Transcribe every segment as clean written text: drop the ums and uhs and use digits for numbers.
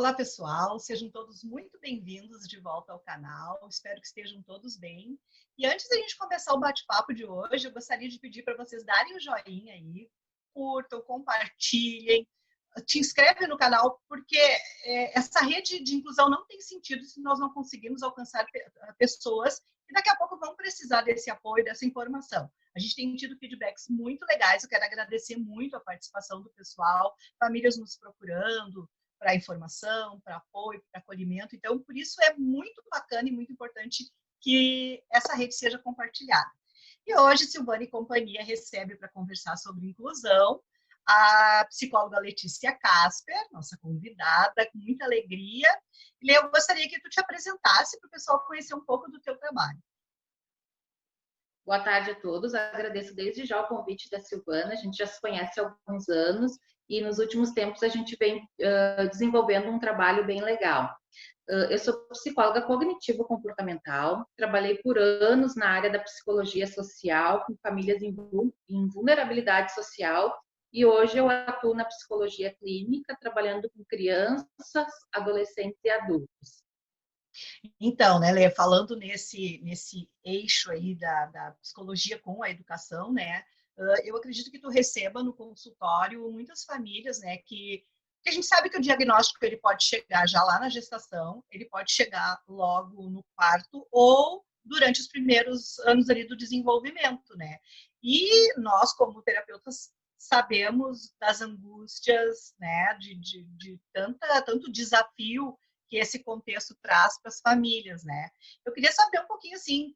Olá, pessoal, sejam todos muito bem-vindos de volta ao canal, espero que estejam todos bem. E antes da gente começar o bate-papo de hoje, eu gostaria de pedir para vocês darem o joinha aí, curtam, compartilhem, te inscreve no canal, porque essa rede de inclusão não tem sentido se nós não conseguirmos alcançar pessoas que daqui a pouco vão precisar desse apoio, dessa informação. A gente tem tido feedbacks muito legais, eu quero agradecer muito a participação do pessoal, famílias nos procurando, para informação, para apoio, para acolhimento. Então, por isso é muito bacana e muito importante que essa rede seja compartilhada. E hoje, Silvana e companhia recebe para conversar sobre inclusão a psicóloga Letícia Casper, nossa convidada, com muita alegria. E eu gostaria que tu te apresentasse para o pessoal conhecer um pouco do teu trabalho. Boa tarde a todos, agradeço desde já o convite da Silvana, a gente já se conhece há alguns anos e nos últimos tempos a gente vem desenvolvendo um trabalho bem legal. Eu sou psicóloga cognitivo-comportamental, trabalhei por anos na área da psicologia social, com famílias em vulnerabilidade social, e hoje eu atuo na psicologia clínica, trabalhando com crianças, adolescentes e adultos. Então, né, Lê, falando nesse eixo aí da psicologia com a educação, né, eu acredito que tu receba no consultório muitas famílias, né, que a gente sabe que o diagnóstico ele pode chegar já lá na gestação, ele pode chegar logo no parto ou durante os primeiros anos ali do desenvolvimento, né? E nós, como terapeutas, sabemos das angústias, né, de tanto desafio que esse contexto traz para as famílias, né? Eu queria saber um pouquinho assim,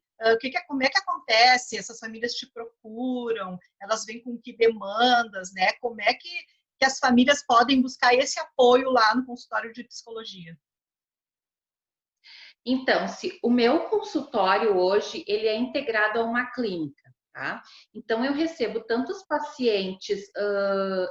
como é que acontece? Essas famílias te procuram? Elas vêm com que demandas, né? Como é que as famílias podem buscar esse apoio lá no consultório de psicologia? Então, o meu consultório hoje, ele é integrado a uma clínica, tá? Então, eu recebo tantos pacientes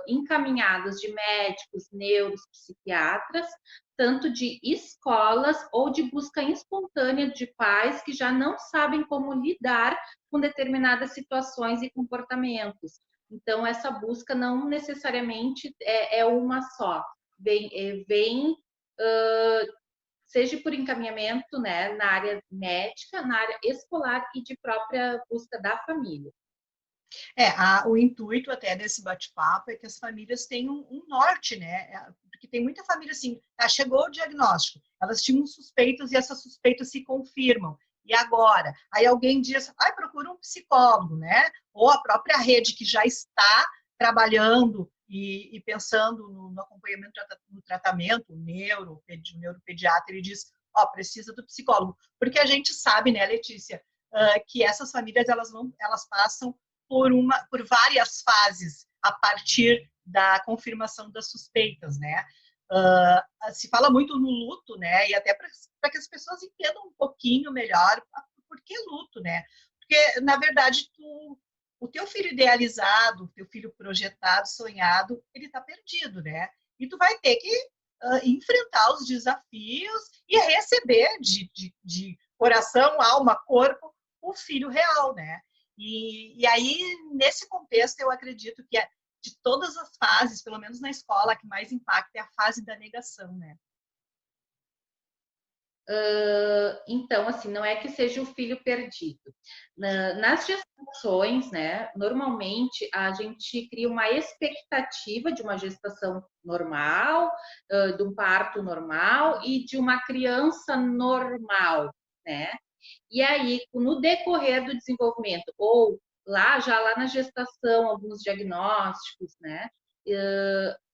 encaminhados de médicos, neuros, psiquiatras, tanto de escolas ou de busca espontânea de pais que já não sabem como lidar com determinadas situações e comportamentos. Então, essa busca não necessariamente é uma só. Vem seja por encaminhamento, né, na área médica, na área escolar e de própria busca da família. O intuito até desse bate-papo é que as famílias tenham um norte, né? Porque tem muita família assim, chegou o diagnóstico, elas tinham suspeitas e essas suspeitas se confirmam. E agora? Aí alguém diz, procura um psicólogo, né? Ou a própria rede que já está trabalhando e pensando no acompanhamento, no tratamento, o neuropediatra, ele diz, precisa do psicólogo. Porque a gente sabe, né, Letícia, que essas famílias, elas passam por várias fases a partir da confirmação das suspeitas, né? Se fala muito no luto, né? E até para que as pessoas entendam um pouquinho melhor por que luto, né? Porque, na verdade, o teu filho idealizado, o teu filho projetado, sonhado, ele está perdido, né? E tu vai ter que enfrentar os desafios e receber de coração, alma, corpo, o filho real, né? E aí, nesse contexto, eu acredito que de todas as fases, pelo menos na escola, a que mais impacta é a fase da negação, né? Então, assim, não é que seja o filho perdido. Nas gestações, né, normalmente a gente cria uma expectativa de uma gestação normal, de um parto normal e de uma criança normal, né? E aí, no decorrer do desenvolvimento, ou já lá na gestação, alguns diagnósticos, né?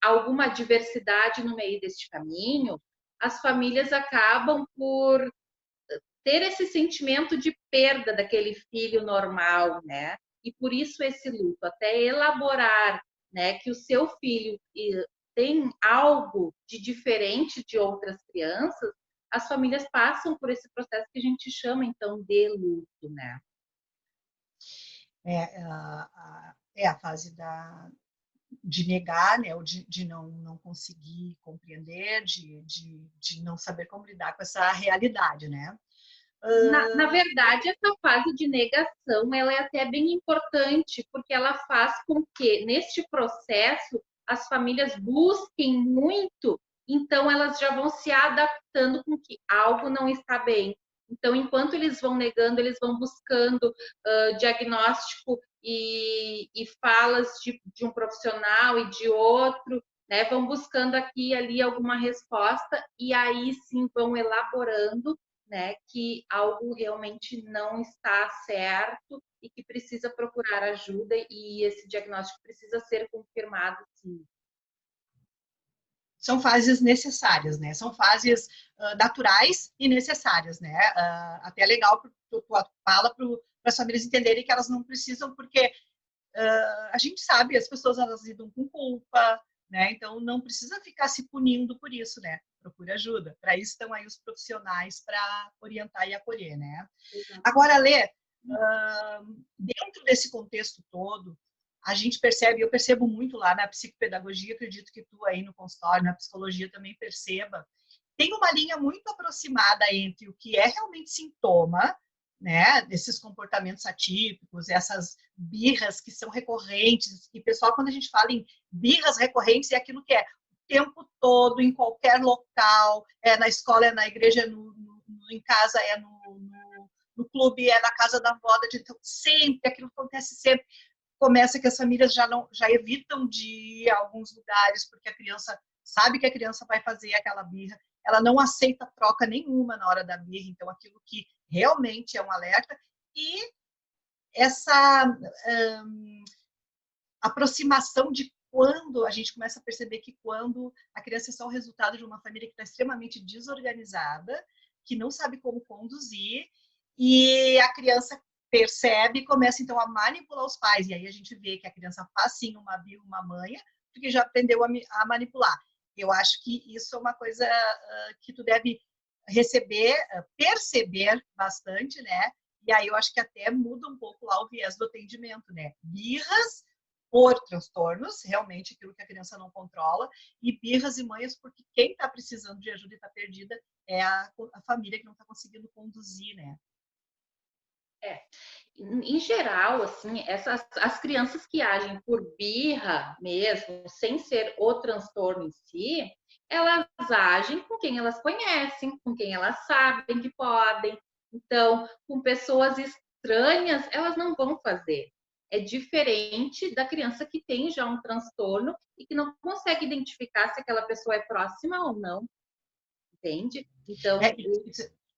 Alguma diversidade no meio deste caminho, as famílias acabam por ter esse sentimento de perda daquele filho normal, né? E por isso esse luto, até elaborar, né, que o seu filho tem algo de diferente de outras crianças, as famílias passam por esse processo que a gente chama, então, de luto, né? A fase de negar, né, ou de não conseguir compreender, de não saber como lidar com essa realidade, né? Na verdade, essa fase de negação, ela é até bem importante, porque ela faz com que, neste processo, as famílias busquem muito então elas já vão se adaptando com que algo não está bem. Então, enquanto eles vão negando, eles vão buscando diagnóstico e falas de um profissional e de outro, né? Vão buscando aqui e ali alguma resposta e aí sim vão elaborando, né? Que algo realmente não está certo e que precisa procurar ajuda e esse diagnóstico precisa ser confirmado, sim. São fases necessárias, né? São fases naturais e necessárias, né? Até é legal tu fala para as famílias entenderem que elas não precisam, porque a gente sabe, as pessoas elas lidam com culpa, né? Então não precisa ficar se punindo por isso, né? Procure ajuda. Para isso estão aí os profissionais para orientar e acolher, né? Agora, Lê, dentro desse contexto todo, a gente percebe, eu percebo muito lá na psicopedagogia, acredito que tu aí no consultório, na psicologia também perceba, tem uma linha muito aproximada entre o que é realmente sintoma, né, desses comportamentos atípicos, essas birras que são recorrentes, e pessoal, quando a gente fala em birras recorrentes, é aquilo que é o tempo todo, em qualquer local, é na escola, é na igreja, em casa, é no clube, é na casa da avó, então sempre, aquilo acontece sempre. Começa que as famílias já evitam de ir a alguns lugares, porque a criança sabe que a criança vai fazer aquela birra, ela não aceita troca nenhuma na hora da birra, então aquilo que realmente é um alerta, e essa aproximação de quando a gente começa a perceber que quando a criança é só o resultado de uma família que está extremamente desorganizada, que não sabe como conduzir, e a criança percebe e começa então a manipular os pais, e aí a gente vê que a criança faz sim uma birra, uma manha, porque já aprendeu a manipular. Eu acho que isso é uma coisa que tu deve receber, perceber bastante, né? E aí eu acho que até muda um pouco lá o viés do atendimento, né? Birras por transtornos, realmente aquilo que a criança não controla, e birras e manhas porque quem está precisando de ajuda e está perdida é a família que não está conseguindo conduzir, né? Em geral, assim, as crianças que agem por birra mesmo, sem ser o transtorno em si, elas agem com quem elas conhecem, com quem elas sabem que podem. Então, com pessoas estranhas, elas não vão fazer. É diferente da criança que tem já um transtorno e que não consegue identificar se aquela pessoa é próxima ou não, entende? Então,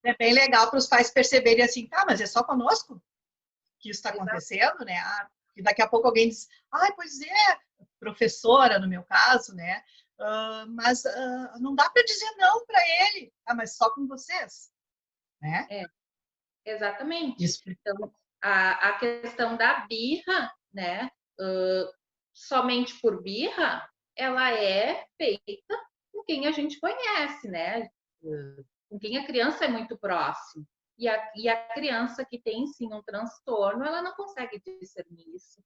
é bem legal para os pais perceberem assim, tá, mas é só conosco que isso está exato. acontecendo, né? E daqui a pouco alguém diz, pois é, professora no meu caso, né? Mas não dá para dizer não para ele, mas só com vocês, né? Exatamente. Isso. Então, a questão da birra, né? Somente por birra, ela é feita com quem a gente conhece, né? Com quem a criança é muito próximo. E a criança que tem sim um transtorno, ela não consegue discernir isso.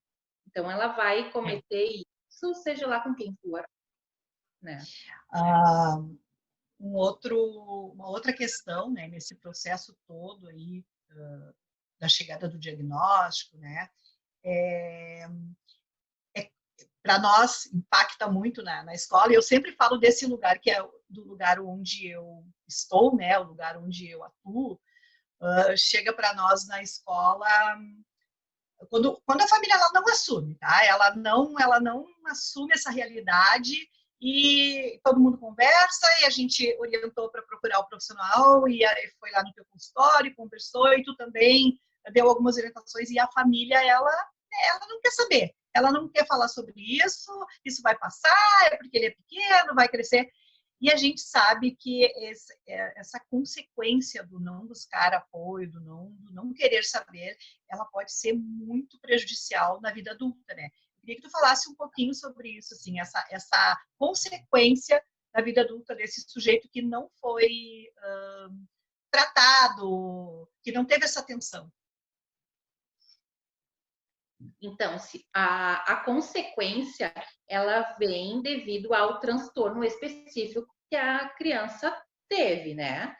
Então, ela vai cometer isso, seja lá com quem for, né? Uma outra questão, né, nesse processo todo aí da chegada do diagnóstico, né, para nós impacta muito na escola, e eu sempre falo desse lugar que é do lugar onde eu estou, né, o lugar onde eu atuo, chega para nós na escola quando a família ela não assume, tá? Ela não assume essa realidade e todo mundo conversa e a gente orientou para procurar o profissional e aí foi lá no teu consultório, conversou e tu também deu algumas orientações e a família ela não quer saber, ela não quer falar sobre isso vai passar, é porque ele é pequeno, vai crescer. E a gente sabe que essa consequência do não buscar apoio, do não querer saber, ela pode ser muito prejudicial na vida adulta, né? Eu queria que tu falasse um pouquinho sobre isso, assim, essa consequência da vida adulta desse sujeito que não foi tratado, que não teve essa atenção. Então, a consequência, ela vem devido ao transtorno específico que a criança teve, né?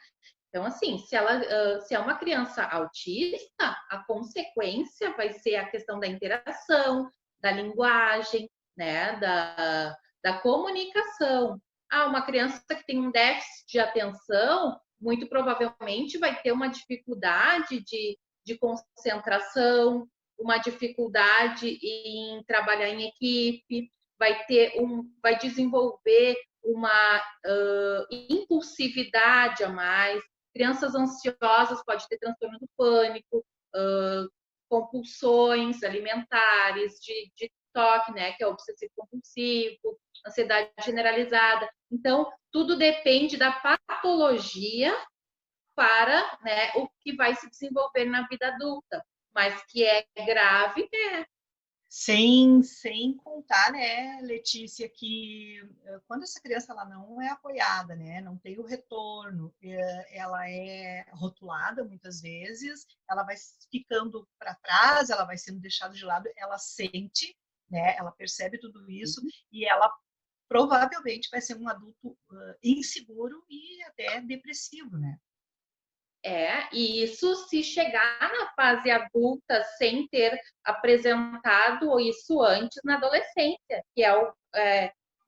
Então, assim, se é uma criança autista, a consequência vai ser a questão da interação, da linguagem, né? Da comunicação. Uma criança que tem um déficit de atenção, muito provavelmente vai ter uma dificuldade de concentração, uma dificuldade em trabalhar em equipe, vai desenvolver uma impulsividade a mais. Crianças ansiosas podem ter transtorno do pânico, compulsões alimentares, de toque, né, que é obsessivo compulsivo, ansiedade generalizada. Então, tudo depende da patologia para, né, o que vai se desenvolver na vida adulta, mas que é grave, é. Sem contar, né, Letícia, que quando essa criança ela não é apoiada, né, não tem o retorno, ela é rotulada muitas vezes, ela vai ficando para trás, ela vai sendo deixada de lado, ela sente, né, ela percebe tudo isso e ela provavelmente vai ser um adulto inseguro e até depressivo, né? E isso se chegar na fase adulta sem ter apresentado isso antes na adolescência, que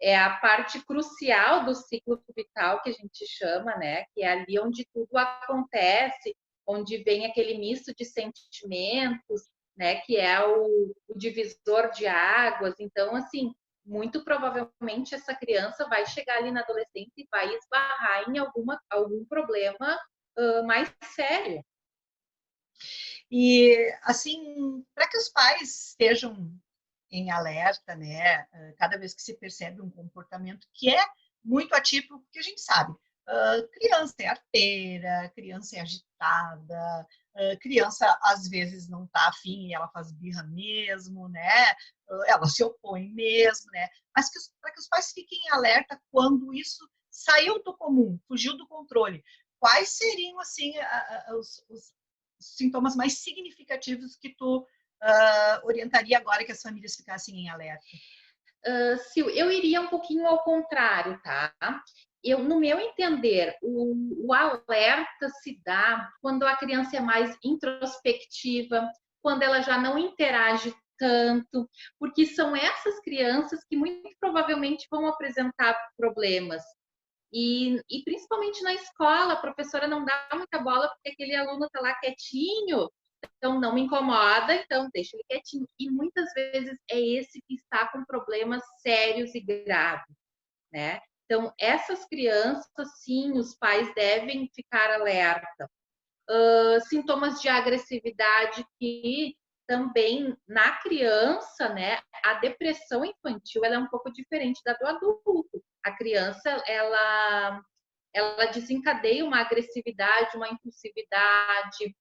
é a parte crucial do ciclo vital que a gente chama, né? Que é ali onde tudo acontece, onde vem aquele misto de sentimentos, né? Que é o divisor de águas. Então, assim, muito provavelmente essa criança vai chegar ali na adolescência e vai esbarrar em algum problema mais sério. E, assim, para que os pais estejam em alerta, né, cada vez que se percebe um comportamento que é muito atípico, porque a gente sabe, criança é arteira, criança é agitada, criança às vezes não está afim e ela faz birra mesmo, né, ela se opõe mesmo, né, mas para que os pais fiquem em alerta quando isso saiu do comum, fugiu do controle, quais seriam, assim, os sintomas mais significativos que tu orientaria agora que as famílias ficassem em alerta? Sil, eu iria um pouquinho ao contrário, tá? No meu entender, o alerta se dá quando a criança é mais introspectiva, quando ela já não interage tanto, porque são essas crianças que muito provavelmente vão apresentar problemas. E principalmente na escola, a professora não dá muita bola porque aquele aluno está lá quietinho, então não me incomoda, então deixa ele quietinho. E muitas vezes é esse que está com problemas sérios e graves, né? Então, essas crianças, sim, os pais devem ficar alerta. Sintomas de agressividade que também na criança, né, a depressão infantil ela é um pouco diferente da do adulto. A criança, ela desencadeia uma agressividade, uma impulsividade,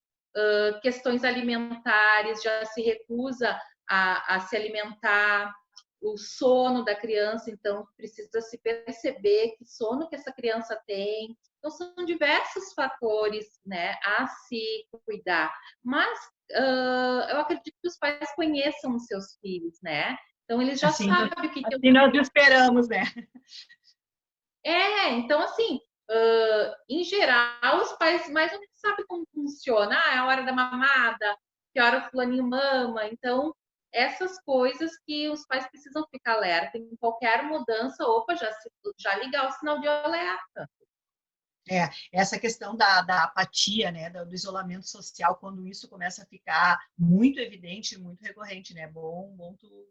questões alimentares, já se recusa a se alimentar, o sono da criança, então precisa se perceber que sono que essa criança tem. Então são diversos fatores, né, a se cuidar. Mas eu acredito que os pais conheçam os seus filhos, né? Então eles já Assim, sabem o que assim nós esperamos, né? então assim, em geral, os pais mais ou menos sabem como funciona. É a hora da mamada, que hora o fulaninho mama. Então, essas coisas que os pais precisam ficar alerta. Em qualquer mudança, opa, já ligar o sinal de alerta. Essa questão da apatia, né, do isolamento social, quando isso começa a ficar muito evidente, muito recorrente, né? Bom tu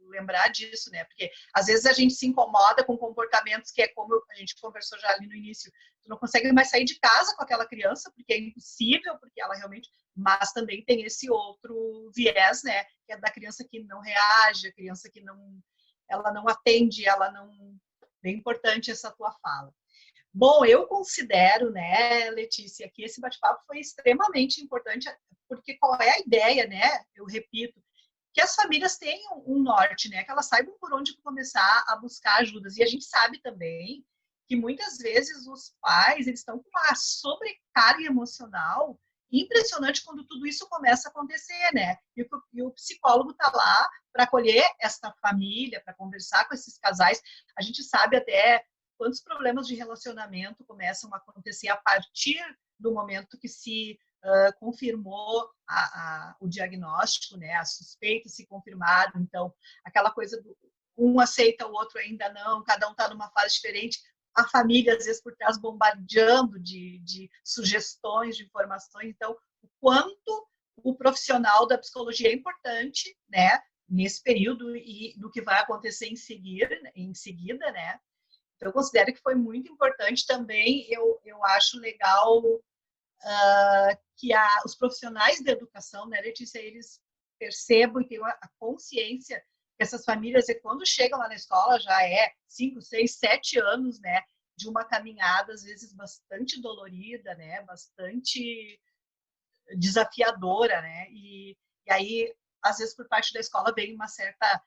lembrar disso, né? Porque às vezes a gente se incomoda com comportamentos que é como a gente conversou já ali no início, tu não consegue mais sair de casa com aquela criança porque é impossível, porque ela realmente, mas também tem esse outro viés, né, que é da criança que não reage, a criança que ela não atende, ela não, bem importante essa tua fala. Bom, eu considero, né, Letícia, que esse bate-papo foi extremamente importante, porque qual é a ideia, né? Eu repito, que as famílias tenham um norte, né? Que elas saibam por onde começar a buscar ajudas. E a gente sabe também que muitas vezes os pais eles estão com uma sobrecarga emocional impressionante quando tudo isso começa a acontecer, né? E o psicólogo está lá para acolher esta família, para conversar com esses casais. A gente sabe até quantos problemas de relacionamento começam a acontecer a partir do momento que se confirmou o diagnóstico, né? As suspeitas se confirmaram. Então, aquela coisa do um aceita, o outro ainda não, cada um está numa fase diferente. a família, às vezes, por trás, bombardeando de sugestões, de informações. Então, o quanto o profissional da psicologia é importante, né, nesse período e do que vai acontecer em seguida, né? Então, eu considero que foi muito importante também. Eu acho legal que os profissionais da educação, né, Letícia, eles percebam e tenham a consciência que essas famílias, quando chegam lá na escola, já é 5, 6, 7 anos, né, de uma caminhada, às vezes, bastante dolorida, né, bastante desafiadora, né, e aí, às vezes, por parte da escola vem uma certa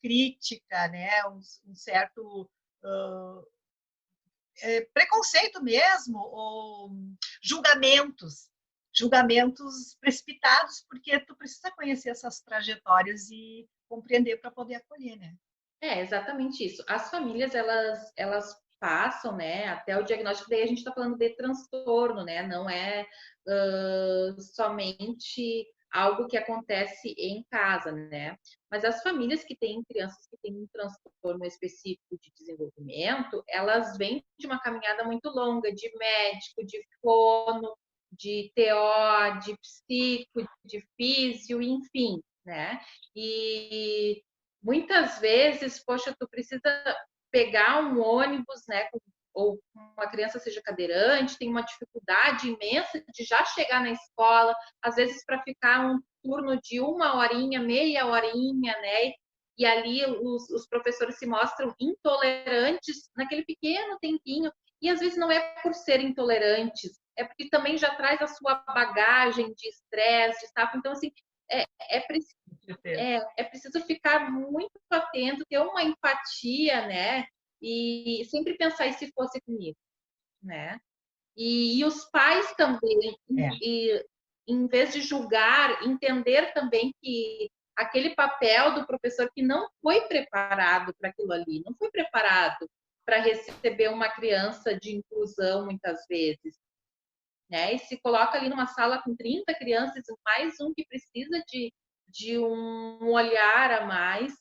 crítica, né, um certo preconceito mesmo, ou julgamentos precipitados, porque tu precisa conhecer essas trajetórias e compreender para poder acolher, né? É exatamente isso. As famílias, elas passam, né, até o diagnóstico, daí a gente está falando de transtorno, né, não é somente algo que acontece em casa, né, mas as famílias que têm crianças que têm um transtorno específico de desenvolvimento, elas vêm de uma caminhada muito longa, de médico, de fono, de TO, de psico, de físio, enfim, né, e muitas vezes, poxa, tu precisa pegar um ônibus, né, ou uma criança seja cadeirante, tem uma dificuldade imensa de já chegar na escola, às vezes para ficar um turno de 1 horinha, meia horinha, né, e ali os professores se mostram intolerantes naquele pequeno tempinho, e às vezes não é por serem intolerantes, é porque também já traz a sua bagagem de estresse, de estafa, então assim, é preciso é preciso ficar muito atento, ter uma empatia, né? E sempre pensar, e se fosse comigo, né? E os pais também, e, em vez de julgar, entender também que aquele papel do professor que não foi preparado para aquilo ali, não foi preparado para receber uma criança de inclusão, muitas vezes, né? E se coloca ali numa sala com 30 crianças, mais um que precisa de um olhar a mais.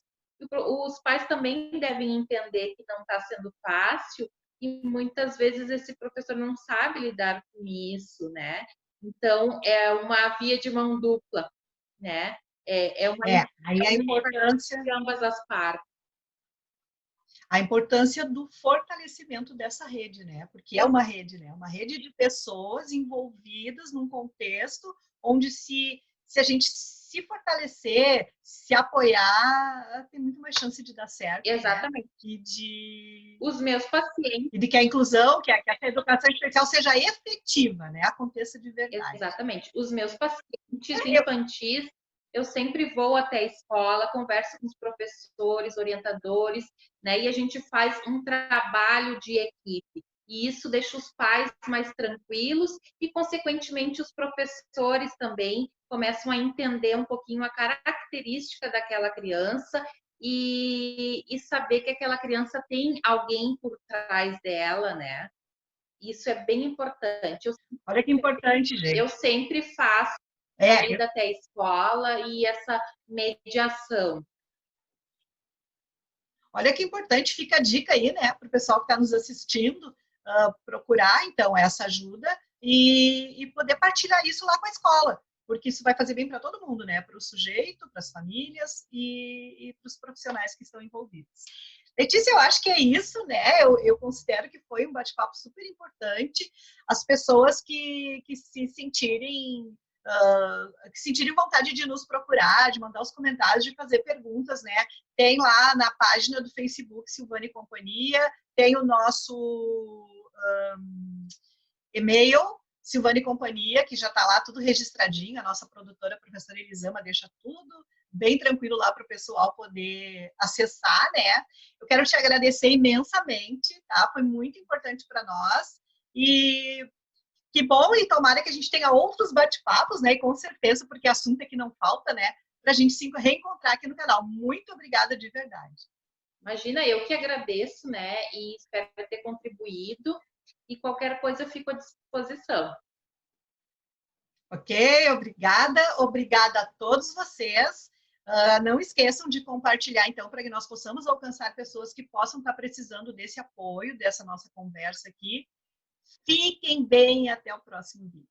Os pais também devem entender que não está sendo fácil e muitas vezes esse professor não sabe lidar com isso, né? Então, é uma via de mão dupla, né? Aí a importância de ambas as partes. A importância do fortalecimento dessa rede, né? Porque é uma rede, né? Uma rede de pessoas envolvidas num contexto onde se a gente se fortalecer, se apoiar, tem muito mais chance de dar certo, Exatamente. Né? Os meus pacientes. E de que a inclusão, que a educação especial seja efetiva, né? Aconteça de verdade. Exatamente. Os meus pacientes infantis, eu sempre vou até a escola, converso com os professores, orientadores, né? E a gente faz um trabalho de equipe. E isso deixa os pais mais tranquilos e, consequentemente, os professores também começam a entender um pouquinho a característica daquela criança e saber que aquela criança tem alguém por trás dela, né? Isso é bem importante. Olha que importante, gente. Eu sempre faço a ida até a escola e essa mediação. Olha que importante, fica a dica aí, né, para o pessoal que está nos assistindo, procurar, então, essa ajuda e poder partilhar isso lá com a escola, porque isso vai fazer bem para todo mundo, né, para o sujeito, para as famílias e para os profissionais que estão envolvidos. Letícia, eu acho que é isso, né, eu considero que foi um bate-papo super importante, as pessoas que se sentirem que sentirem vontade de nos procurar, de mandar os comentários, de fazer perguntas, né? Tem lá na página do Facebook Silvana e Companhia, tem o nosso e-mail Silvana e Companhia, que já está lá tudo registradinho, a nossa produtora, a professora Elisama, deixa tudo bem tranquilo lá para o pessoal poder acessar, né? Eu quero te agradecer imensamente, tá? Foi muito importante para nós e que bom, e tomara que a gente tenha outros bate-papos, né? E com certeza, porque assunto é que não falta, né? Para a gente se reencontrar aqui no canal. Muito obrigada de verdade. Imagina, eu que agradeço, né? E espero ter contribuído. E qualquer coisa eu fico à disposição. Ok, obrigada. Obrigada a todos vocês. Não esqueçam de compartilhar, então, para que nós possamos alcançar pessoas que possam estar precisando desse apoio, dessa nossa conversa aqui. Fiquem bem, até o próximo vídeo.